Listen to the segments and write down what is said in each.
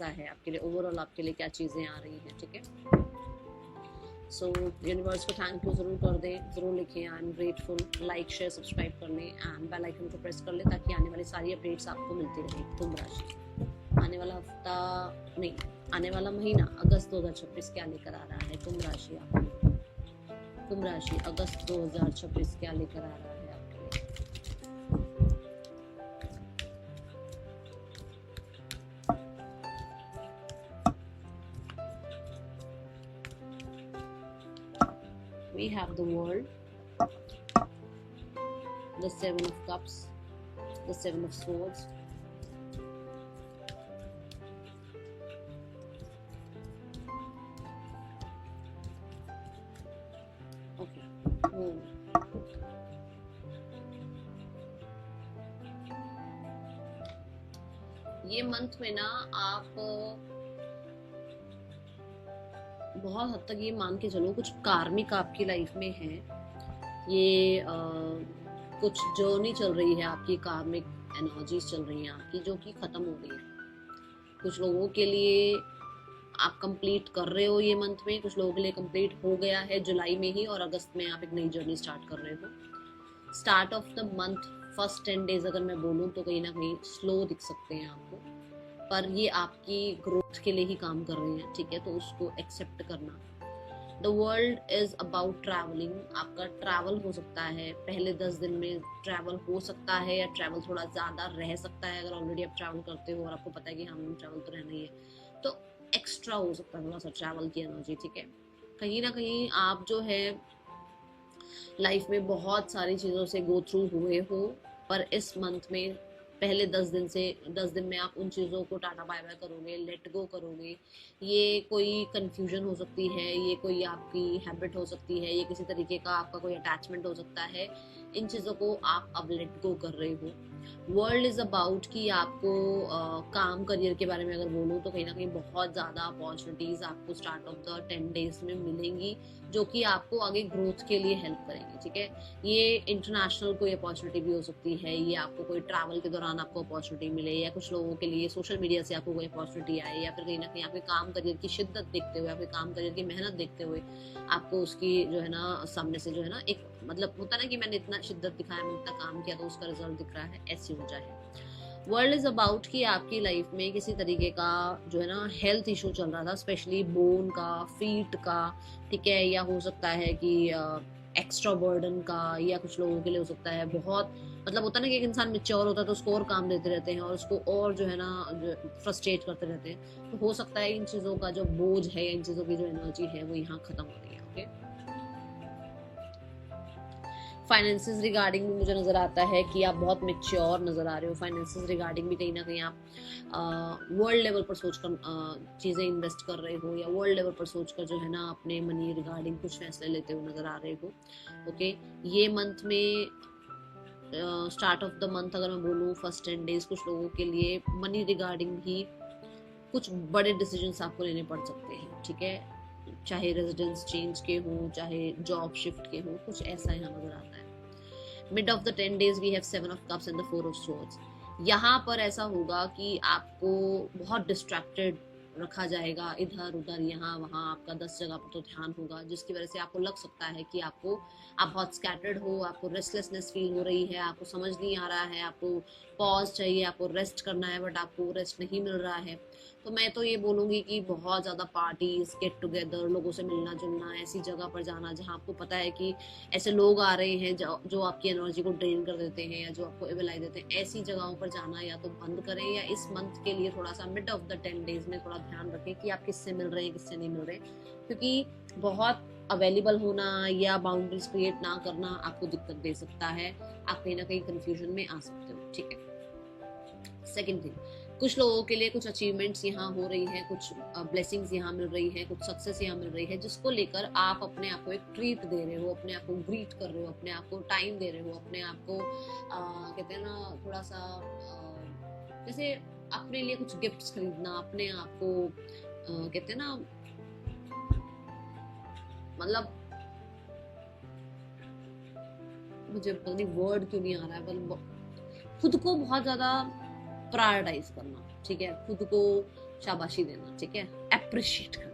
है आपके लिए, ओवरऑल आपके लिए क्या चीज़ें आ रही हैं, ठीक है। सो यूनिवर्स को थैंक यू ज़रूर कर दें, ज़रूर लिखें I am grateful, like share subscribe कर लें एंड बेल आइकन को प्रेस कर लें ताकि आने वाली सारी अपडेट्स आपको मिलती रहें। कुंभ राशि आने वाला हफ्ता नहीं, आने वाला महीना अगस्त 2026 क्या लेकर आ रहा है कुंभ राशि आपके लिए। कुंभ राशि अगस्त 2026 क्या लेकर आ रहा है आपके लिए। We have the world, the 7 of cups, the 7 of swords, okay. ये मंथ में ना आप बहुत हद तक ये मान के चलो कुछ कार्मिक आपकी लाइफ में है, ये कुछ जर्नी चल रही है आपकी, कार्मिक एनर्जीज चल रही हैं आपकी जो कि खत्म हो रही है। कुछ लोगों के लिए आप कंप्लीट कर रहे हो ये मंथ में, कुछ लोगों के लिए कंप्लीट हो गया है जुलाई में ही, और अगस्त में आप एक नई जर्नी स्टार्ट कर रहे हो। Start of the month first 10 days अगर मैं बोलूँ तो कहीं ना कहीं स्लो दिख सकते हैं आपको, पर ये आपकी ग्रोथ के लिए ही काम कर रहे हैं, ठीक है, तो उसको एक्सेप्ट करना। The world is about travelling, आपका ट्रैवल हो सकता है, पहले 10 दिन में ट्रैवल हो सकता है या ट्रैवल थोड़ा ज़्यादा रह सकता है। अगर ऑलरेडी आप ट्रैवल करते हो और आपको पता है कि हम ट्रैवल तो रहना ही है, तो एक्स्ट्रा हो सकता है थोड़ा सा ट्रैवल की एनर्जी, ठीक है। कहीं ना कहीं आप जो है लाइफ में बहुत सारी चीज़ों से गो थ्रू हुए हो, पर इस मंथ में पहले 10 दिन में आप उन चीज़ों को टाटा बाय बाय करोगे, लेट गो करोगे। ये कोई कन्फ्यूजन हो सकती है, ये कोई आपकी हैबिट हो सकती है, ये किसी तरीके का आपका कोई अटैचमेंट हो सकता है। इन चीज़ों को आप अब लेट गो कर रहे हो। वर्ल्ड इज़ अबाउट कि आपको काम करियर के बारे में अगर बोलूँ तो कहीं ना कहीं बहुत ज़्यादा अपॉर्चुनिटीज़ आपको स्टार्ट ऑफ द 10 डेज में मिलेंगी जो कि आपको आगे ग्रोथ के लिए हेल्प करेंगे, ठीक है। ये इंटरनेशनल कोई अपॉर्चुनिटी भी हो सकती है, ये आपको कोई ट्रैवल के दौरान आपको अपॉर्चुनिटी मिले, या कुछ लोगों के लिए सोशल मीडिया से आपको कोई अपॉर्चुनिटी आए, या फिर कहीं ना कहीं आपके काम करियर की शिद्दत देखते हुए, आपके काम करियर की मेहनत देखते हुए आपको उसकी जो है ना सामने से जो है ना एक मतलब होता ना कि मैंने इतना शिद्दत दिखाया, मैंने इतना काम किया तो उसका रिजल्ट दिख रहा है, ऐसी ऊर्जा है। वर्ल्ड इज अबाउट कि आपकी लाइफ में किसी तरीके का जो है ना हेल्थ इशू चल रहा था, स्पेशली बोन का, फीट का, ठीक है, या हो सकता है कि एक्स्ट्रा बर्डन का, या कुछ लोगों के लिए हो सकता है बहुत मतलब होता है ना कि एक इंसान मेच्योर होता है तो उसको और काम देते रहते हैं और उसको और जो है ना फ्रस्ट्रेट करते रहते हैं, तो हो सकता है इन चीज़ों का जो बोझ है, इन चीज़ों की जो एनर्जी है वो यहाँ खत्म हो रही है, ओके। फाइनेंसेस रिगार्डिंग भी मुझे नज़र आता है कि आप बहुत मेच्योर नज़र आ रहे हो। फाइनेंसेस रिगार्डिंग भी कहीं ना कहीं आप वर्ल्ड लेवल पर सोचकर चीज़ें इन्वेस्ट कर रहे हो, या वर्ल्ड लेवल पर सोचकर जो है ना अपने मनी रिगार्डिंग कुछ फैसले लेते हुए नज़र आ रहे हो, ओके। ये मंथ में स्टार्ट ऑफ द मंथ अगर मैं बोलूँ फर्स्ट 10 डेज कुछ लोगों के लिए मनी रिगार्डिंग भी कुछ बड़े डिसीजंस आपको लेने पड़ सकते हैं, ठीक है, चाहे रेजिडेंस चेंज के हो, चाहे जॉब शिफ्ट के हो, कुछ ऐसा यहाँ नजर आता है। Mid of the 10 days we have 7 of cups and the 4 of swords. यहाँ पर ऐसा होगा कि आपको बहुत डिस्ट्रैक्टेड रखा जाएगा, इधर उधर यहाँ वहाँ आपका 10 जगह पर तो ध्यान होगा, जिसकी वजह से आपको लग सकता है कि आप बहुत स्कैटर्ड हो, आपको रेस्टलेसनेस फील हो रही है, आपको समझ नहीं आ रहा है, आपको पॉज चाहिए, आपको रेस्ट करना है, बट आपको रेस्ट नहीं मिल रहा है। तो मैं तो ये बोलूँगी कि बहुत ज़्यादा पार्टीज, गेट टुगेदर, लोगों से मिलना जुलना, ऐसी जगह पर जाना जहाँ आपको पता है कि ऐसे लोग आ रहे हैं जो आपकी एनर्जी को ड्रेन कर देते हैं या जो आपको एविलाई देते हैं, ऐसी जगहों पर जाना या तो बंद करें, या इस मंथ के लिए थोड़ा सा मिड ऑफ द 10 डेज में थोड़ा ध्यान रखें कि आप किससे मिल रहे हैं, किससे नहीं मिल रहे, क्योंकि बहुत अवेलेबल होना या बाउंड्रीज क्रिएट ना करना आपको दिक्कत दे सकता है, आप कहीं ना कहीं कंफ्यूजन में आ सकते हो, ठीक है। सेकेंड थिंग, कुछ लोगों के लिए कुछ अचीवमेंट्स यहाँ हो रही हैं, कुछ ब्लेसिंग्स यहाँ मिल रही है, कुछ सक्सेस यहाँ मिल रही है, जिसको लेकर आप अपने आप को एक ट्रीट दे रहे हो, अपने आप को ग्रीट कर रहे हो, अपने आप को टाइम दे रहे हो, अपने आप को कहते हैं ना थोड़ा सा जैसे अपने लिए कुछ गिफ्ट्स खरीदना, अपने आप को कहते हैं ना मतलब मुझे पता नहीं वर्ड क्यों नहीं आ रहा है, पर खुद को बहुत ज्यादा प्रायोरिटाइज करना, ठीक है, खुद को शाबाशी देना, ठीक है, अप्रिशिएट करना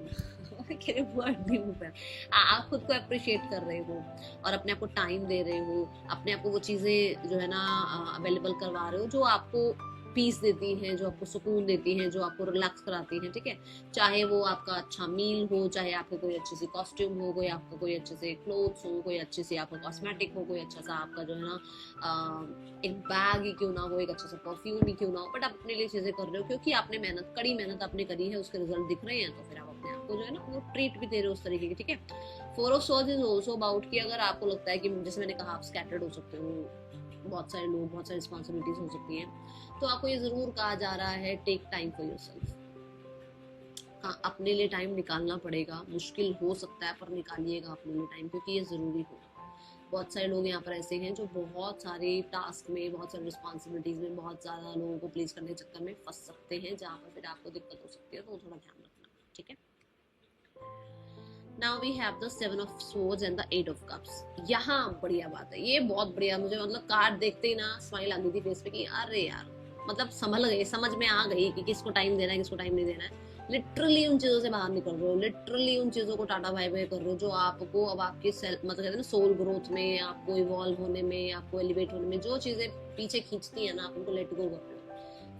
वर्ड नहीं मुंह पे, आप खुद को अप्रिशिएट कर रहे हो और अपने आप को टाइम दे रहे हो, अपने आप को वो चीजें जो है ना अवेलेबल करवा रहे हो जो आपको पीस देती हैं, जो आपको सुकून देती हैं, जो आपको रिलैक्स कराती हैं, ठीक है। चाहे वो आपका अच्छा मील हो, चाहे आपको कोई अच्छी सी कॉस्ट्यूम हो, कोई आपका कोई अच्छे से क्लोथ्स हो, कोई अच्छे से आपका कॉस्मेटिक हो, कोई अच्छा सा आपका जो है ना एक बैग ही क्यों ना हो, एक अच्छा सा परफ्यूम ही क्यों ना हो, बट आप अपने लिए चीजें कर रहे हो क्योंकि आपने मेहनत, कड़ी मेहनत आपने करी है, उसके रिजल्ट दिख रहे हैं, तो फिर आप अपने आप को जो है ना वो ट्रीट भी दे रहे हो उस तरीके की, ठीक है। Four of swords is also about कि अगर आपको लगता है कि जैसे मैंने कहा आप स्कैटर्ड हो सकते हो, बहुत सारे लोग, बहुत सारी रिस्पॉन्सिबिलिटीज हो सकती हैं, तो आपको ये जरूर कहा जा रहा है टेक टाइम फॉर योरसेल्फ। अपने लिए टाइम निकालना पड़ेगा, मुश्किल हो सकता है पर निकालिएगा अपने लिए टाइम, क्योंकि ये जरूरी होगा। बहुत सारे लोग यहाँ पर ऐसे हैं जो बहुत सारे टास्क में, बहुत सारी रिस्पॉन्सिबिलिटीज में, बहुत ज़्यादा लोगों को प्लीज करने के चक्कर में फंस सकते हैं, जहाँ पर फिर आपको दिक्कत हो सकती है, तो थोड़ा ध्यान रखना, ठीक है। Now we have the Seven of Swords and the Eight of Cups. यहाँ बढ़िया बात है, ये बहुत बढ़िया, मुझे मतलब कार्ड देखते ही ना स्माइल आ गई थी फेस पे कि अरे यार, मतलब संभल गए, समझ में आ गई कि किसको टाइम देना है, किसको टाइम नहीं देना है। लिटरली उन चीजों से बाहर निकल रहे हो, लिटरली उन चीजों को टाटा बाय बाय कर रहे हो जो आपको अब आपकी सेल्फ, मतलब कहते हैं ना सोल ग्रोथ में, आपको इवॉल्व होने में, आपको एलिवेट होने में जो चीजें पीछे खींचती है ना, आप उनको लेट गो कर रहे हो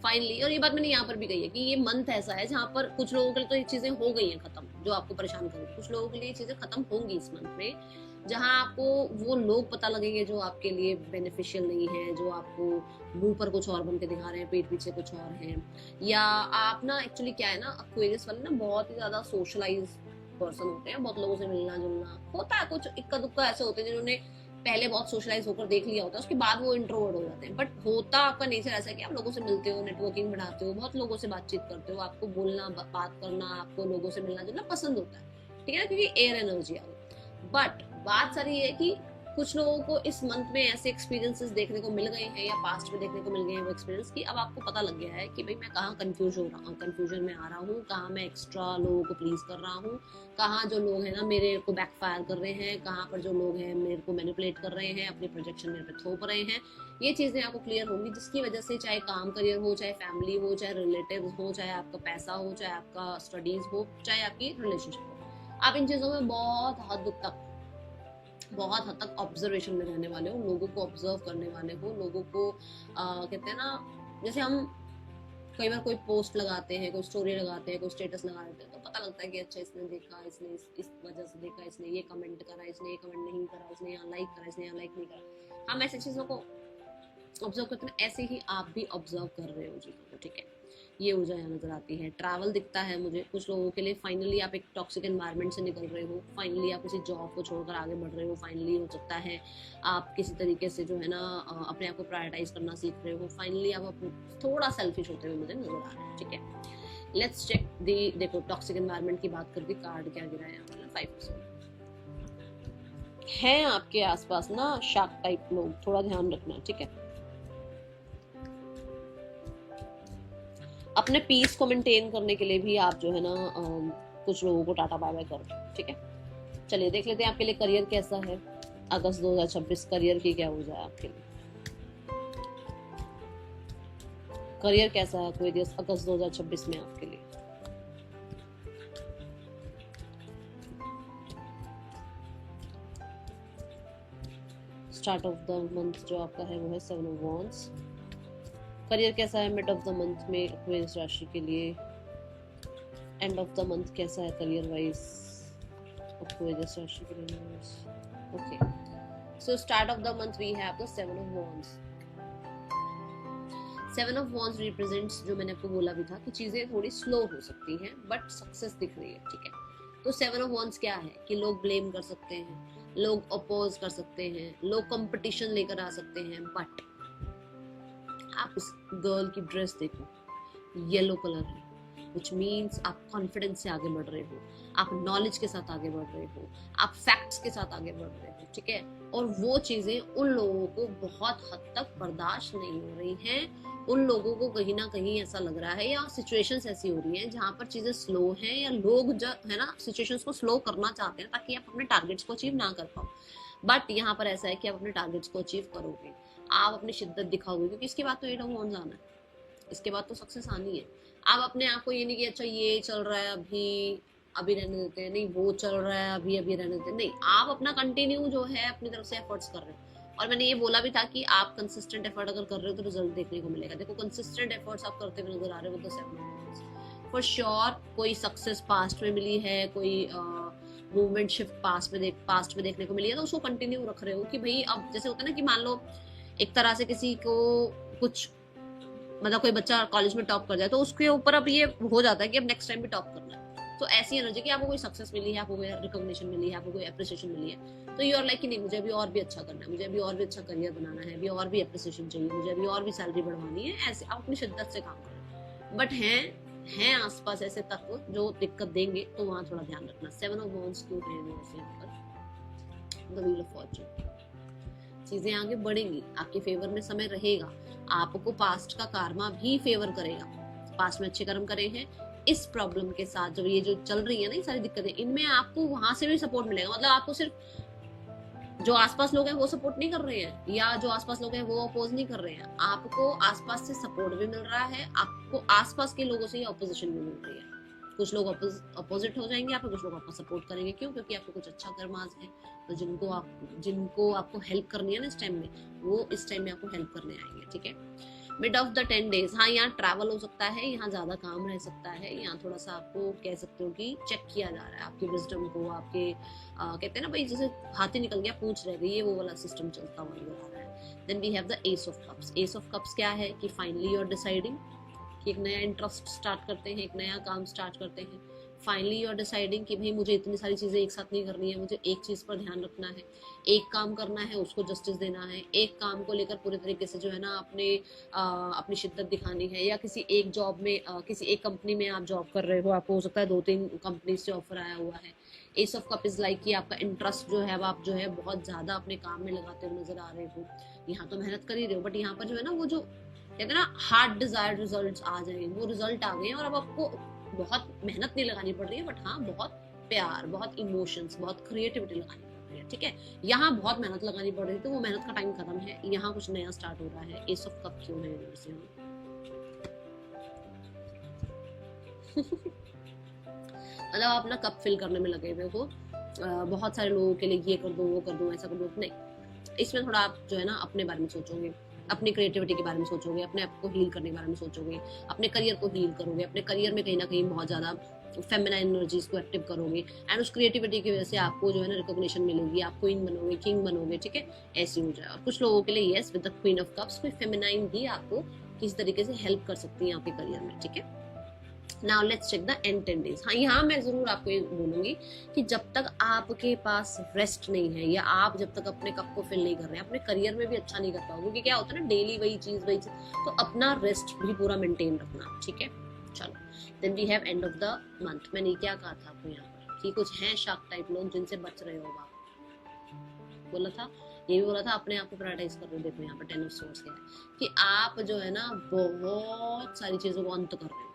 फाइनली। और ये बात मैंने यहाँ पर भी कही है कि ये मंथ ऐसा है जहाँ पर कुछ लोगों के लिए तो ये चीजें हो गई हैं खत्म जो आपको परेशान करेंगी, कुछ लोगों के लिए ये चीजें खत्म होंगी इस मंथ में, जहाँ आपको वो लोग पता लगेंगे जो आपके लिए बेनिफिशियल नहीं है, जो आपको मुंह पर कुछ और बन के दिखा रहे हैं, पीठ पीछे कुछ और है। या आप ना एक्चुअली क्या है ना, एक्वेरियस वाले ना बहुत ही ज्यादा सोशलाइज पर्सन होते हैं, बहुत लोगों से मिलना जुलना होता है, कुछ इक्का दुक्का ऐसे होते हैं जिन्होंने पहले बहुत सोशलाइज होकर देख लिया होता है, उसके बाद वो इंट्रोवर्ट हो जाते हैं। बट होता आपका नेचर ऐसा है कि आप लोगों से मिलते हो, नेटवर्किंग बढ़ाते हो, बहुत लोगों से बातचीत करते हो, आपको बोलना, बात करना, आपको लोगों से मिलना जुलना पसंद होता है, ठीक है ना, क्योंकि एयर एनर्जी आ गई। बट बात सारी है कि कुछ लोगों को इस मंथ में ऐसे एक्सपीरियंसेस देखने को मिल गए हैं या पास्ट में देखने को मिल गए हैं वो एक्सपीरियंस कि अब आपको पता लग गया है कि भाई मैं कहाँ कंफ्यूज हो रहा हूँ, कंफ्यूजन में आ रहा हूँ, कहाँ मैं एक्स्ट्रा लोगों को प्लीज कर रहा हूँ, कहाँ जो लोग हैं ना मेरे को बैकफायर कर रहे हैं, कहाँ पर जो लोग हैं मेरे को मैनिपुलेट कर रहे हैं, अपनी प्रोजेक्शन मेरे पे थोप रहे हैं। ये चीजें आपको क्लियर होंगी, जिसकी वजह से चाहे काम करियर हो, चाहे फैमिली हो, चाहे रिलेटिव हो, चाहे आपका पैसा हो, चाहे आपका स्टडीज हो, चाहे आपकी रिलेशनशिप हो, आप इन चीजों में बहुत हद तक ऑब्जर्वेशन में रहने वाले हो, लोगों को ऑब्जर्व करने वाले हो, लोगों को कहते हैं ना, जैसे हम कई बार कोई पोस्ट लगाते हैं, कोई स्टोरी लगाते हैं, कोई स्टेटस लगा देते हैं, तो पता लगता है कि अच्छा इसने देखा, इसने इस वजह से देखा, इसने ये कमेंट करा, इसने ये कमेंट नहीं करा, इसने यहाँ लाइक करा, इसने यहाँ लाइक नहीं करा। हम ऐसी चीजों को ऑब्जर्व करते हैं, ऐसे ही आप भी ऑब्जर्व कर रहे हो चीजों को, ठीक है। ये ऊर्जा यहाँ नजर आती है। ट्रैवल दिखता है मुझे कुछ लोगों के लिए, फाइनली आप एक टॉक्सिक एनवायरनमेंट से निकल रहे हो, फाइनली आप किसी जॉब को छोड़कर आगे बढ़ रहे हो, फाइनली हो सकता है आप किसी तरीके से जो है ना अपने आप को प्रायोरिटाइज करना सीख रहे हो, फाइनली आप थोड़ा सेल्फिश होते हुए मुझे नजर आ रहे हैं, ठीक है। लेट्स चेक दी, देखो टॉक्सिक एनवायरनमेंट की बात करके कार्ड क्या गिरा है, 5% है आपके आसपास ना शार्क टाइप लोग, थोड़ा ध्यान रखना, ठीक है। अपने पीस को मेंटेन करने के लिए भी आप जो है ना कुछ लोगों को टाटा बाय बाय करो, ठीक है। चलिए देख लेते हैं आपके लिए करियर कैसा है अगस्त 2026, करियर की क्या हो जाए आपके लिए, करियर कैसा है कोई दिवस अगस्त 2026 में आपके लिए। स्टार्ट ऑफ द मंथ जो आपका है वो है 7 ऑफ वॉन्ड्स। करियर कैसा है मिड ऑफ द मंथ में एक्वेरियस राशि के लिए, एंड ऑफ द मंथ कैसा है करियर वाइज एक्वेरियस राशि के लिए। Okay, so start of the month we have the 7 of wands. 7 of wands represents, जो मैंने आपको बोला भी था कि चीजें थोड़ी स्लो हो सकती हैं बट सक्सेस दिख रही है, ठीक है। तो 7 ऑफ वॉन्ड्स क्या है कि लोग ब्लेम कर सकते हैं, लोग अपोज कर सकते हैं, लोग कंपटीशन लेकर आ सकते हैं, बट आप इस गर्ल की ड्रेस देखो, येलो कलर है, which means आप कॉन्फिडेंस से आगे बढ़ रहे हो, आप नॉलेज के साथ आगे बढ़ रहे हो, आप फैक्ट्स के साथ आगे बढ़ रहे हो, ठीक है। और वो चीजें उन लोगों को बहुत हद तक बर्दाश्त नहीं हो रही हैं, उन लोगों को कहीं ना कहीं ऐसा लग रहा है या सिचुएशंस ऐसी हो रही हैं जहां पर चीजें स्लो हैं, या लोग जो है ना सिचुएशंस को स्लो करना चाहते हैं ताकि आप अपने टारगेट्स को अचीव ना कर पाओ। बट यहाँ पर ऐसा है कि आप अपने टारगेट्स को अचीव करोगे, आप अपनी शिद्दत दिखाओगे, क्योंकि इसके बाद तो 8 ऑफ वॉन्ड्स आना है, इसके बाद तो सक्सेस आनी है। आप अपने आप को ये नहीं कि अच्छा ये चल रहा है अभी रहने देते हैं, नहीं वो चल रहा है अभी रहने देते हैं, नहीं, आप अपना कंटिन्यू जो है अपनी तरफ से एफर्ट्स कर रहे हो। और मैंने ये बोला भी था कि आप कंसिस्टेंट एफर्ट अगर कर रहे हो तो रिजल्ट देखने को मिलेगा। देखो कंसिस्टेंट एफर्ट्स आप करते हुए नजर आ रहे हो, तो 7 फॉर श्योर कोई सक्सेस पास्ट में मिली है, कोई मूवमेंट शिफ्ट पास्ट में देखने को मिली है, तो उसको कंटिन्यू रख रहे हो कि भाई अब जैसे होता है ना कि मान लो एक तरह से किसी को कुछ, मतलब कोई बच्चा कॉलेज में टॉप कर जाए तो उसके ऊपर अब ये हो जाता है कि अब नेक्स्ट टाइम भी टॉप करना है। तो ऐसी एनर्जी कि आपको कोई सक्सेस मिली है, आपको कोई रिकॉग्निशन मिली है, आपको कोई अप्रिसिएशन मिली है, तो यू आर लाइक कि नहीं मुझे अभी और भी अच्छा करना है, मुझे अभी और भी अच्छा करियर बनाना है, अभी और भी अप्रिसिएशन चाहिए, मुझे अभी और भी सैलरी बढ़वानी है। ऐसे आप अपनी शिद्दत से काम करें। बट हैं आसपास ऐसे तत्व जो दिक्कत देंगे, तो वहां थोड़ा ध्यान रखना। 7 ऑफ वांड्स क्यों है यहाँ पर? The wheel of Fortune. चीजें आगे बढ़ेंगी, आपके फेवर में समय रहेगा, आपको पास्ट का कार्मा भी फेवर करेगा। पास्ट में अच्छे कर्म करे हैं, इस प्रॉब्लम के साथ जब ये जो चल रही है ना ये सारी दिक्कतें, इनमें आपको वहां से भी सपोर्ट मिलेगा। मतलब आपको सिर्फ जो आसपास लोग हैं वो सपोर्ट नहीं कर रहे हैं, या जो आसपास लोग हैं वो अपोज नहीं कर रहे हैं, आपको आसपास से सपोर्ट भी मिल रहा है, आपको आसपास के लोगों से अपोजिशन भी मिल रही है। कुछ लोग अपोजिट हो जाएंगे आपको, कुछ लोग आपको सपोर्ट करेंगे। क्यों? क्योंकि आपको कुछ अच्छा कर्म आज है, तो जिनको आपको हेल्प करनी है ना इस टाइम में, वो इस टाइम में आपको हेल्प करने आएंगे। ठीक है, मिड ऑफ द 10 डेज, हाँ यहाँ ट्रैवल हो सकता है, यहाँ ज्यादा काम रह सकता है, यहाँ थोड़ा सा आपको कह सकते हो कि चेक किया जा रहा है आपकी विजडम को, आपके कहते हैं ना भाई जैसे हाथी निकल गया पूंछ रह गई, ये वो वाला सिस्टम चलता हुआ नजर आ रहा है। Then we have the ace of cups. Ace of cups क्या है कि फाइनली यू आर डिसाइडिंग कि एक नया इंटरेस्ट स्टार्ट करते हैं, एक नया काम स्टार्ट करते हैं। फाइनली यू आर डिसाइडिंग कि भाई मुझे इतनी सारी चीजें एक साथ नहीं करनी है, मुझे एक चीज पर ध्यान रखना है, एक काम करना है, उसको जस्टिस देना है, एक काम को लेकर पूरे तरीके से जो है ना अपनी शिद्दत दिखानी है। या किसी एक जॉब में किसी एक कंपनी में आप जॉब कर रहे हो, आपको हो सकता है 2-3 कंपनी से ऑफर आया हुआ है। S of cup is like कि आपका इंटरेस्ट जो है आप जो है बहुत ज्यादा अपने काम में लगाते हुए नजर आ रहे हो। यहाँ तो मेहनत कर ही रहे हो, बट यहाँ पर जो है ना वो जो कहते हैं ना हार्ड डिजायर्ड रिजल्ट्स आ जाएंगे, वो रिजल्ट आ गए हैं और अब आपको बहुत मेहनत नहीं लगानी पड़ रही है, बट हाँ बहुत प्यार, बहुत इमोशंस, बहुत क्रिएटिविटी लगानी पड़ रही है। ठीक है, यहाँ बहुत मेहनत लगानी पड़ रही है, तो वो मेहनत का टाइम खत्म है, यहाँ कुछ नया स्टार्ट हो रहा है। एस ऑफ कप क्यों है यूनिवर्स? मतलब आप ना कप फिल करने में लगे हुए हो, बहुत सारे लोगों के लिए ये कर दो वो कर दो ऐसा कर दो, नहीं, इसमें थोड़ा आप जो है ना अपने बारे में सोचोगे, अपनी क्रिएटिविटी के बारे में सोचोगे, अपने आप को हील करने के बारे में सोचोगे, अपने करियर को हील करोगे, अपने करियर में कहीं ना कहीं बहुत ज्यादा फेमिनाइन एनर्जीज को एक्टिव करोगे, एंड उस क्रिएटिविटी की वजह से आपको जो है ना रिकॉग्निशन मिलेगी, आप क्वीन बनोगे, किंग बनोगे। ठीक है, ऐसे हो जाए। और कुछ लोगों के लिए yes, with the queen of cups कोई फेमिनाइन भी आपको किसी तरीके से हेल्प कर सकती है आपके करियर में। ठीक है, now let's check the end 10 days. हाँ, यहाँ मैं जरूर आपको ये बोलूंगी कि जब तक आपके पास रेस्ट नहीं है, या आप जब तक अपने कप को फिल नहीं कर रहे हैं, अपने करियर में भी अच्छा नहीं कर पाओगे, क्योंकि क्या होता है ना डेली वही चीज, तो अपना रेस्ट भी पूरा मेंटेन रखना। ठीक है, चलो then we have end of the month. मैंने क्या कहा था आपको यहाँ पर कि कुछ हैं शार्क टाइप लोग जिनसे बच रहे हो आप, बोला था, ये भी बोला था अपने आप को प्रायोरिटाइज कर रहे हो। देखो यहाँ पर 10 ऑफ सोर्स क्या है कि आप जो है ना बहुत सारी चीजों को अंत कर रहे हो,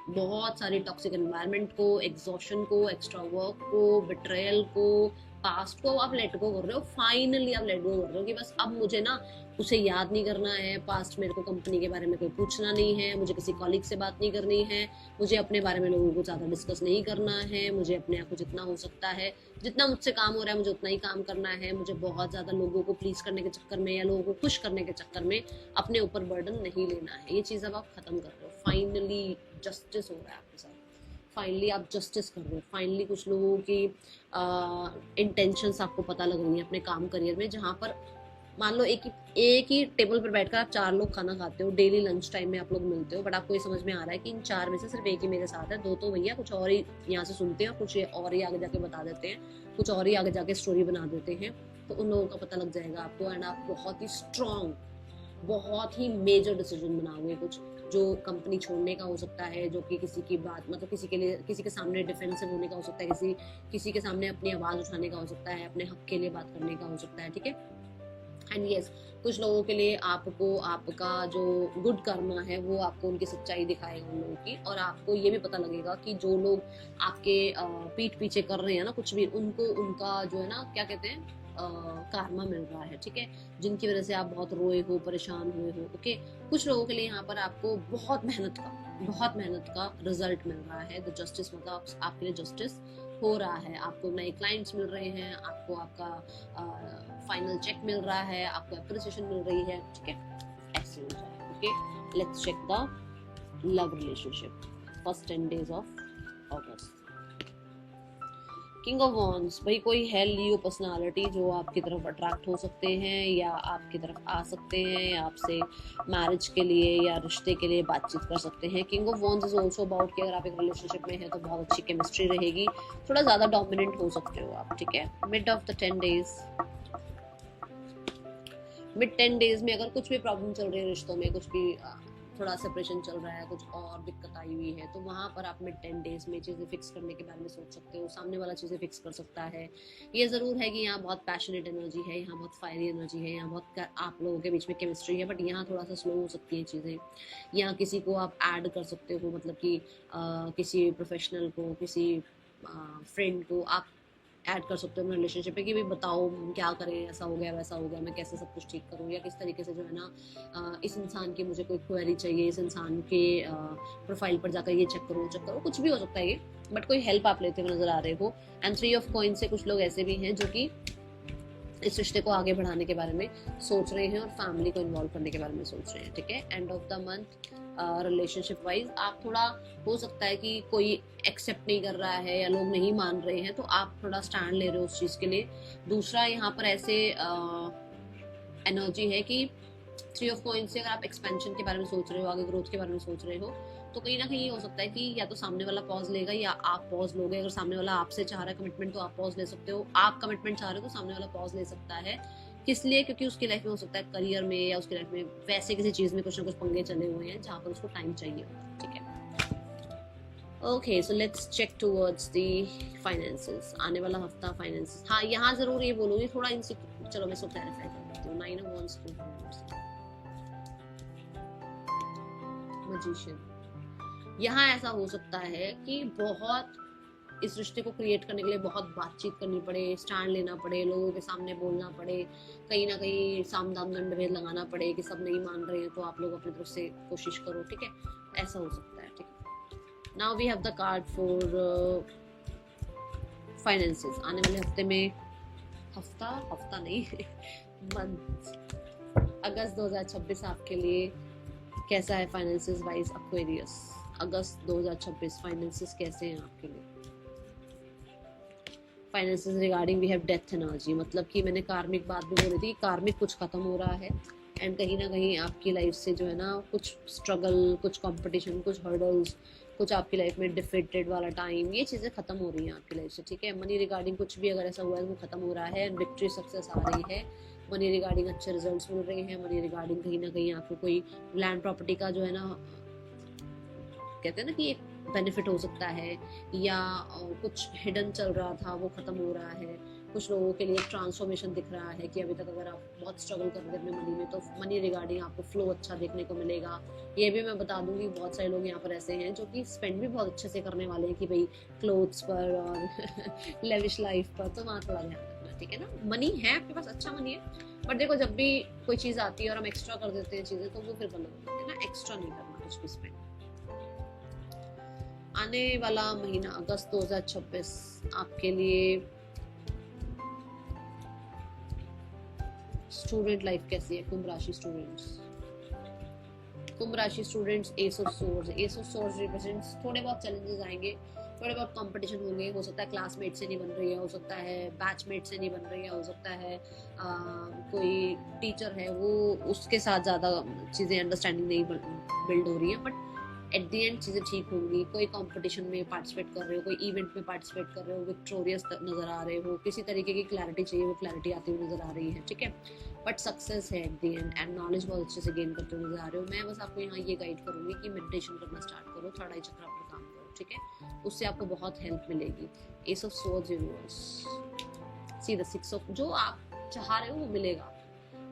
बहुत सारी टॉक्सिक एनवायरनमेंट को, एग्जॉशन को, एक्स्ट्रा वर्क को, बिट्रेयल को, पास्ट को आप लेट गो कर रहे हो। फाइनली आप लेट गो कर रहे हो कि बस अब मुझे ना उसे याद नहीं करना है, पास्ट मेरे को कंपनी के बारे में कोई पूछना नहीं है, मुझे किसी कॉलीग से बात नहीं करनी है, मुझे अपने बारे में लोगों को ज्यादा डिस्कस नहीं करना है, मुझे अपने आप को जितना हो सकता है, जितना मुझसे काम हो रहा है मुझे उतना ही काम करना है, मुझे बहुत ज्यादा लोगों को प्लीज करने के चक्कर में या लोगों को खुश करने के चक्कर में अपने ऊपर बर्डन नहीं लेना है। ये चीज अब आप खत्म कर रहे हो। फाइनली जस्टिस हो रहा है आपके साथ, फाइनली आप जस्टिस कर रहे हो। फाइनली कुछ लोगों की इंटेंशंस आपको पता लग रही है अपने काम करियर में, जहाँ पर मान लो एक ही टेबल पर बैठकर आप 4 लोग खाना खाते हो, डेली लंच टाइम में आप लोग मिलते हो, बट आपको ये समझ में आ रहा है कि इन 4 में से सिर्फ एक ही मेरे साथ है, 2 तो भैया कुछ और ही यहाँ से सुनते हैं, कुछ और ही आगे जाके बता देते हैं, कुछ और ही आगे जाके स्टोरी बना देते हैं। तो उन लोगों का पता लग जाएगा आपको, एंड आप बहुत ही स्ट्रॉन्ग, बहुत ही मेजर डिसीजन बनाओगे, कुछ जो कंपनी छोड़ने का हो सकता है, जो कि किसी की बात मतलब किसी के लिए, किसी के सामने डिफेंसिव होने का हो सकता है, किसी के सामने अपनी आवाज उठाने का हो सकता है, अपने हक के लिए बात करने का हो सकता है। ठीक है, एंड यस, कुछ लोगों के लिए आपको आपका जो गुड कर्मा है वो आपको उनकी सच्चाई दिखाएगा उन लोगों की, और आपको ये भी पता लगेगा कि जो लोग आपके पीठ पीछे कर रहे हैं ना कुछ भी, उनको उनका जो है ना क्या कहते हैं, karma मिल रहा है, ठीक है, जिनकी वजह से आप बहुत रोए हो, परेशान हुए हो, ओके। कुछ लोगों के लिए यहाँ पर आपको बहुत मेहनत का रिजल्ट मिल रहा है। द जस्टिस मतलब आपके लिए जस्टिस हो रहा है, आपको नए क्लाइंट्स मिल रहे हैं, आपको आपका फाइनल चेक मिल रहा है, आपको अप्रिसिएशन मिल रही है, ठीक है, ऐसे हो जाए, okay. Let's check the love relationship first 10 days of August. King of wands, भाई कोई है लियो पर्सनालिटी जो आपकी तरफ अट्रैक्ट हो सकते हैं या आपकी तरफ आ सकते हैं या आपसे मैरिज के लिए या रिश्ते के लिए बातचीत कर सकते हैं। King of wands is also about कि अगर आप एक रिलेशनशिप में है तो बहुत अच्छी केमिस्ट्री रहेगी, थोड़ा ज़्यादा डोमिनेंट हो सकते हो आप, ठीक है। मिड 10 days में अगर कुछ भी प्रॉब्लम चल रही है रिश्तों में, कुछ भी थोड़ा सेपरेशन चल रहा है, कुछ और दिक्कत आई हुई है, तो वहाँ पर आप मिड 10 days में चीज़ें फिक्स करने के बारे में सोच सकते हो, सामने वाला चीज़ें फिक्स कर सकता है। ये ज़रूर है कि यहाँ बहुत पैशनेट एनर्जी है, यहाँ बहुत फायरी एनर्जी है, यहाँ बहुत आप लोगों के बीच में केमिस्ट्री है, बट यहाँ थोड़ा सा स्लो हो सकती हैं चीज़ें। यहाँ किसी को आप ऐड कर सकते हो, मतलब कि किसी प्रोफेशनल को, किसी फ्रेंड को आप ऐड कर सकते हो अपने रिलेशनशिप में कि भाई बताओ क्या करें, ऐसा हो गया वैसा हो गया, मैं कैसे सब कुछ ठीक करूँ, या किस तरीके से जो है ना इस इंसान की मुझे कोई क्वेरी चाहिए, इस इंसान के प्रोफाइल पर जाकर ये चेक करो, कुछ भी हो सकता है ये, बट कोई हेल्प आप लेते हुए नजर आ रहे हो। एंड 3 of coins से कुछ लोग ऐसे भी हैं जो कि इस रिश्ते को आगे बढ़ाने के बारे में सोच रहे हैं और फैमिली को इन्वॉल्व करने के बारे में सोच रहे हैं, ठीक है। And of the month relationship wise आप थोड़ा, हो सकता है कि कोई एक्सेप्ट नहीं कर रहा है या लोग नहीं मान रहे हैं, तो आप थोड़ा स्टैंड ले रहे हो उस चीज़ के लिए। दूसरा यहाँ पर ऐसे एनर्जी है कि 3 of coins से अगर आप एक्सपेंशन के बारे में सोच रहे हो, आगे ग्रोथ के बारे में सोच रहे हो, तो कहीं ना कहीं ये हो सकता है कि या तो सामने वाला पॉज लेगा या आप पॉज लोगे। अगर सामने वाला आपसे चाह रहा है कमिटमेंट तो आप पॉज ले सकते हो, आप कमिटमेंट चाह रहे हो तो सामने वाला पॉज ले सकता है। किस लिए? क्योंकि उसकी लाइफ में हो सकता है करियर में या उसकी लाइफ में वैसे किसी चीज में कुछ ना कुछ पंगे चले हुए हैं जहाँ पर उसको टाइम चाहिए होगा, ठीक है। Okay, so let's check towards the finances, आने वाला हफ्ता फाइनेंसेस। हाँ, यहाँ जरूर ये बोलूंगी थोड़ा चलो मैं इसको क्लैरिफाई कर देती हूँ। 9 of wands, 2 of wands, magician. यहाँ ऐसा हो सकता है कि बहुत इस रिश्ते को क्रिएट करने के लिए बहुत बातचीत करनी पड़े, स्टैंड लेना पड़े, लोगों के सामने बोलना पड़े, कहीं ना कहीं साम दाम दंड भेद लगाना पड़े कि सब नहीं मान रहे हैं तो आप लोग अपनी तरफ से कोशिश करो, ठीक है, ऐसा हो सकता है, ठीक है। Now we have the card for finances. आने वाले हफ्ते में, हफ्ता नहीं मंथ, अगस्त 2026 आपके लिए कैसा है फाइनेंसेस वाइज? एक्वेरियस, अगस्त 2026 फाइनेंसेस कैसे हैं आपके लिए? Finances regarding we have death energy, मतलब कि मैंने कार्मिक बात भी बोली थी, कार्मिक कुछ खत्म हो रहा है एंड कहीं ना कहीं आपकी लाइफ से जो है ना कुछ स्ट्रगल, कुछ कंपटीशन, कुछ हर्डल्स, कुछ आपकी लाइफ में डिफिटेड वाला टाइम, ये चीज़ें खत्म हो रही हैं आपकी लाइफ से, ठीक है। मनी रिगार्डिंग कुछ भी अगर ऐसा हुआ है वो खत्म हो रहा है एंड विक्ट्री सक्सेस आ रही है। मनी रिगार्डिंग अच्छे रिजल्ट्स मिल रहे हैं। मनी रिगार्डिंग कहीं ना कहीं आपको कोई लैंड प्रॉपर्टी का जो है ना, कहते हैं ना कि एक बेनिफिट हो सकता है, या कुछ हिडन चल रहा था वो खत्म हो रहा है। कुछ लोगों के लिए ट्रांसफॉर्मेशन दिख रहा है कि अभी तक अगर आप बहुत स्ट्रगल कर रहे थे अपने मनी में तो मनी रिगार्डिंग आपको फ्लो अच्छा देखने को मिलेगा। ये भी मैं बता दूंगी बहुत सारे लोग यहाँ पर ऐसे हैं जो कि स्पेंड भी बहुत अच्छे से करने वाले हैं कि भाई क्लोथ्स पर और लेविश लाइफ पर, तो वहाँ थोड़ा ध्यान रखना, ठीक है ना। मनी है आपके पास, अच्छा मनी है, बट देखो जब भी कोई चीज़ आती है और हम एक्स्ट्रा कर देते हैं चीज़ें तो वो फिर गलत होती है ना, एक्स्ट्रा नहीं करना कुछ भी स्पेंड। आने वाला महीना अगस्त 2026 आपके लिए स्टूडेंट लाइफ कैसी है? कुंभ राशि students S of swords represents थोड़े बहुत चैलेंजेस आएंगे, थोड़े बहुत कंपटीशन होंगे। हो सकता है क्लासमेट से नहीं बन रही है, हो सकता है बैचमेट से नहीं बन रही है, हो सकता है कोई टीचर है वो उसके साथ ज़्यादा चीज़ें अंडरस्टैंडिंग नहीं बिल्ड हो रही है, बट एट दी एंड चीज़ें ठीक होंगी। कोई कंपटीशन में पार्टिसिपेट कर रहे हो, कोई इवेंट में पार्टिसिपेट कर रहे हो, विक्टोरियस नज़र आ रहे हो, किसी तरीके की क्लैरिटी चाहिए वो क्लैरिटी आती हुई नज़र आ रही है, ठीक है। बट सक्सेस है एट दी एंड नॉलेज बहुत अच्छे से गेन करते हुए नजर आ रहे हो। मैं बस आपको यहाँ ये गाइड करूँगी कि मेडिटेशन करना स्टार्ट करो, थर्ड आई चक्र पर काम करो, ठीक है, उससे आपको बहुत हेल्प मिलेगी। S of swords universe, see the six of, जो आप चाह रहे हो वो मिलेगा।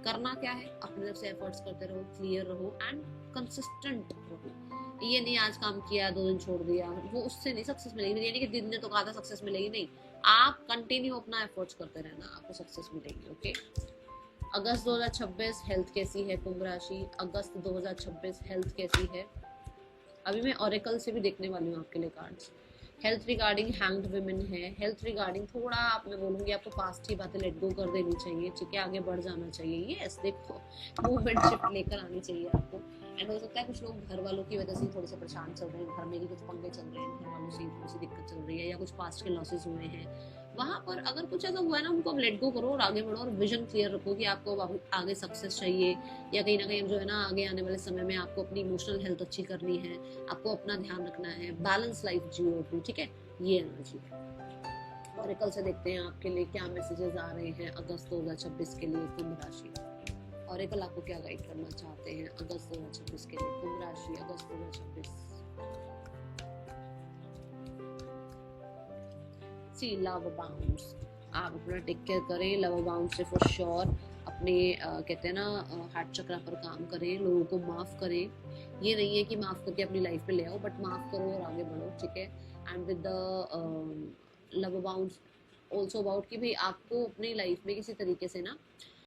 करना क्या है, अपनी तरफ से एफर्ट्स करते रहो, क्लियर रहो एंड कंसिस्टेंट रहो। ये नहीं आज काम किया 2 दिन छोड़ दिया, वो उससे नहीं सक्सेस मिलेगी। यानी कि दिन ने तो कहा था सक्सेस मिलेगी, नहीं, आप कंटिन्यू अपना एफर्ट्स करते रहना, आपको सक्सेस मिलेगी। ओके। अगस्त 2026 हेल्थ कैसी है कुंभ राशि? अगस्त 2026 हेल्थ कैसी है? अभी मैं ऑरेकल से भी देखने वाली हूँ आपके लिए cards. Health regarding hanged women है। हेल्थ रिगार्डिंग थोड़ा आप, मैं बोलूँगी आपको पास्ट की बातें लेट गो कर देनी चाहिए, ठीक है, आगे बढ़ जाना चाहिए। यस, देखो मूवमेंट शिफ्ट लेकर आनी चाहिए आपको। एंड हो सकता है कुछ लोग घर वालों की वजह से थोड़े से परेशान चल रहे हैं, घर में ही कुछ पंगे चल रहे हैं, घर वालों से थोड़ी सी दिक्कत चल रही है, या कुछ पास्ट के लॉसेस हुए हैं, वहां पर अगर कुछ ऐसा हुआ है ना, उनको अब लेट गो करो और आगे बढ़ो, और विजन क्लियर रखो कि आपको आगे सक्सेस चाहिए, या कहीं ना कहीं जो है ना आगे आने वाले समय में आपको अपनी इमोशनल हेल्थ अच्छी करनी है, आपको अपना ध्यान रखना है, बैलेंस लाइफ जियो अपनी, ठीक है, ये एनर्जी है। ऑरेकल से देखते हैं आपके लिए क्या मैसेजेस आ रहे हैं अगस्त 2026 के लिए कुंभ राशि। ऑरेकल आपको क्या गाइड करना चाहते हैं अगस्त 2026 के लिए कुंभ राशि? अगस्त 2026 सी लव बाउंड्स, आप अपना टेक केयर करें, लव बाउंड से फॉर श्योर अपने कहते हैं ना हार्ट चक्र पर काम करें, लोगों को माफ करें। ये नहीं है कि माफ करके अपनी लाइफ में ले आओ, बट माफ करो और आगे बढ़ो, ठीक है। And with the love bound also about कि भाई आपको अपनी लाइफ में किसी तरीके से ना